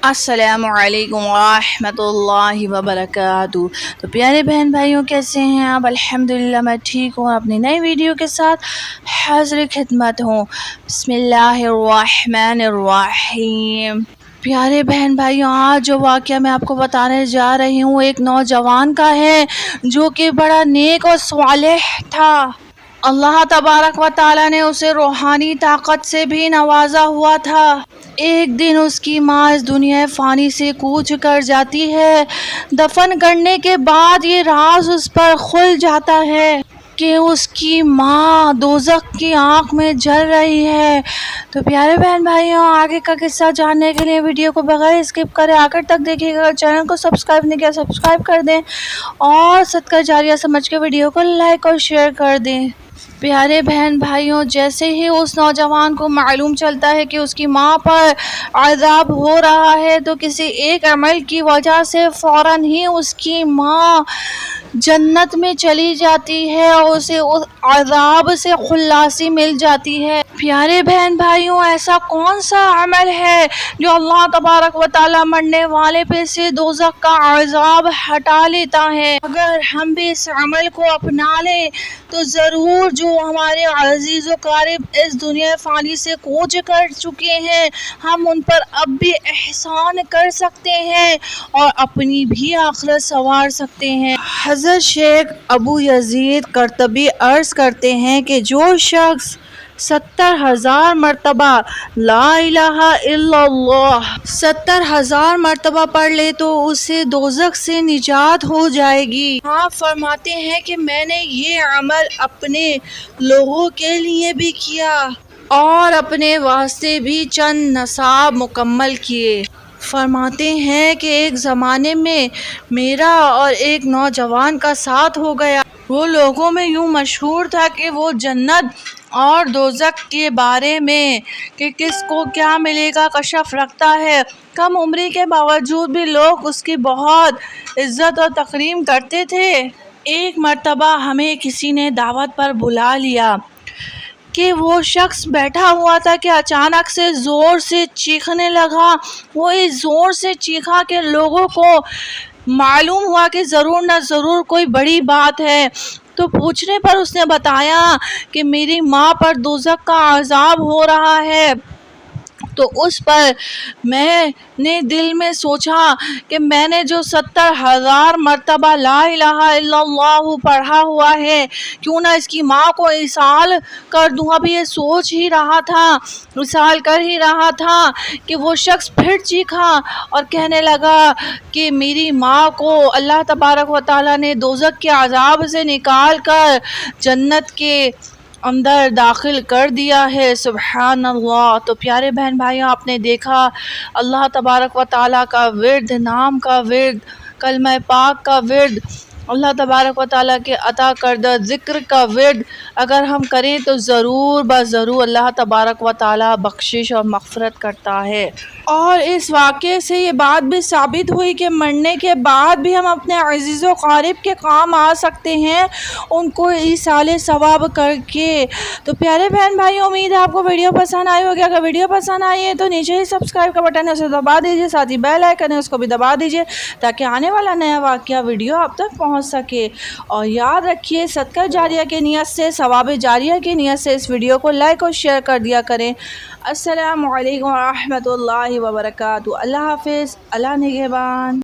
السلام علیکم ورحمۃ اللہ وبرکاتہ۔ تو پیارے بہن بھائیوں، کیسے ہیں آپ؟ الحمدللہ میں ٹھیک ہوں، اپنی نئی ویڈیو کے ساتھ حاضر خدمت ہوں۔ بسم اللہ الرحمن الرحیم۔ پیارے بہن بھائیوں، آج جو واقعہ میں آپ کو بتانے جا رہی ہوں ایک نوجوان کا ہے جو کہ بڑا نیک اور صالح تھا۔ اللہ تبارک و تعالیٰ نے اسے روحانی طاقت سے بھی نوازا ہوا تھا۔ ایک دن اس کی ماں اس دنیا فانی سے کوچ کر جاتی ہے۔ دفن کرنے کے بعد یہ راز اس پر کھل جاتا ہے کہ اس کی ماں دوزخ کی آنکھ میں جل رہی ہے۔ تو پیارے بہن بھائیوں، آگے کا قصہ جاننے کے لیے ویڈیو کو بغیر اسکپ کرے آخر تک دیکھیے گا۔ اگر چینل کو سبسکرائب نہیں کیا سبسکرائب کر دیں اور صدقہ جاریہ سمجھ کے ویڈیو کو لائک اور شیئر کر دیں۔ پیارے بہن بھائیوں، جیسے ہی اس نوجوان کو معلوم چلتا ہے کہ اس کی ماں پر عذاب ہو رہا ہے تو کسی ایک عمل کی وجہ سے فوراً ہی اس کی ماں جنت میں چلی جاتی ہے اور اسے اس عذاب سے خلاصی مل جاتی ہے۔ پیارے بہن بھائیوں، ایسا کون سا عمل ہے جو اللہ تبارک و تعالیٰ مرنے والے پہ سے دوزخ کا عذاب ہٹا لیتا ہے؟ اگر ہم بھی اس عمل کو اپنا لیں تو ضرور جو ہمارے عزیز و قریب اس دنیا فانی سے کوچ کر چکے ہیں، ہم ان پر اب بھی احسان کر سکتے ہیں اور اپنی بھی آخرت سنوار سکتے ہیں۔ حضرت شیخ ابو یزید قرطبی عرض کرتے ہیں کہ جو شخص 70,000 مرتبہ لا الہ الا اللہ 70,000 مرتبہ پڑھ لے تو اسے دوزخ سے نجات ہو جائے گی۔ آپ فرماتے ہیں کہ میں نے یہ عمل اپنے لوگوں کے لیے بھی کیا اور اپنے واسطے بھی چند نصاب مکمل کیے۔ فرماتے ہیں کہ ایک زمانے میں میرا اور ایک نوجوان کا ساتھ ہو گیا۔ وہ لوگوں میں یوں مشہور تھا کہ وہ جنت اور دوزخ کے بارے میں کہ کس کو کیا ملے گا کشف رکھتا ہے۔ کم عمری کے باوجود بھی لوگ اس کی بہت عزت اور تکریم کرتے تھے۔ ایک مرتبہ ہمیں کسی نے دعوت پر بلا لیا کہ وہ شخص بیٹھا ہوا تھا کہ اچانک سے زور سے چیخنے لگا۔ وہ اس زور سے چیخا کہ لوگوں کو معلوم ہوا کہ ضرور نہ ضرور کوئی بڑی بات ہے۔ تو پوچھنے پر اس نے بتایا کہ میری ماں پر دوزخ کا عذاب ہو رہا ہے۔ تو اس پر میں نے دل میں سوچا کہ میں نے جو 70,000 مرتبہ لا الہ الا اللہ پڑھا ہوا ہے، کیوں نہ اس کی ماں کو ایصال کر دوں۔ اب یہ سوچ ہی رہا تھا، ایصال کر ہی رہا تھا کہ وہ شخص پھر چیخا اور کہنے لگا کہ میری ماں کو اللہ تبارک و تعالیٰ نے دوزخ کے عذاب سے نکال کر جنت کے اندر داخل کر دیا ہے۔ سبحان اللہ۔ تو پیارے بہن بھائیوں، آپ نے دیکھا اللہ تبارک و تعالیٰ کا ورد، نام کا ورد، کلمہ پاک کا ورد، اللہ تبارک و تعالیٰ کے عطا کردہ ذکر کا ورد اگر ہم کریں تو ضرور ضرور اللہ تبارک و تعالیٰ بخشش اور مغفرت کرتا ہے۔ اور اس واقعے سے یہ بات بھی ثابت ہوئی کہ مرنے کے بعد بھی ہم اپنے عزیز و قریب کے کام آ سکتے ہیں، ان کو ایصال ثواب کر کے۔ تو پیارے بہن بھائی، امید ہے آپ کو ویڈیو پسند آئی ہوگی۔ اگر ویڈیو پسند آئی ہے تو نیچے ہی سبسکرائب کا بٹن ہے اسے دبا دیجیے، ساتھ ہی بیل آئیکن ہے اس کو بھی دبا دیجیے تاکہ آنے والا نیا واقعہ ویڈیو آپ تک پہنچ سکے۔ اور یاد رکھیے، صدقہ جاریہ کی نیت سے، ثواب جاریہ کی نیت سے اس ویڈیو کو لائک اور شیئر کر دیا کریں۔ السلام علیکم ورحمۃ اللہ وبرکاتہ۔ اللہ حافظ، اللہ نگہبان۔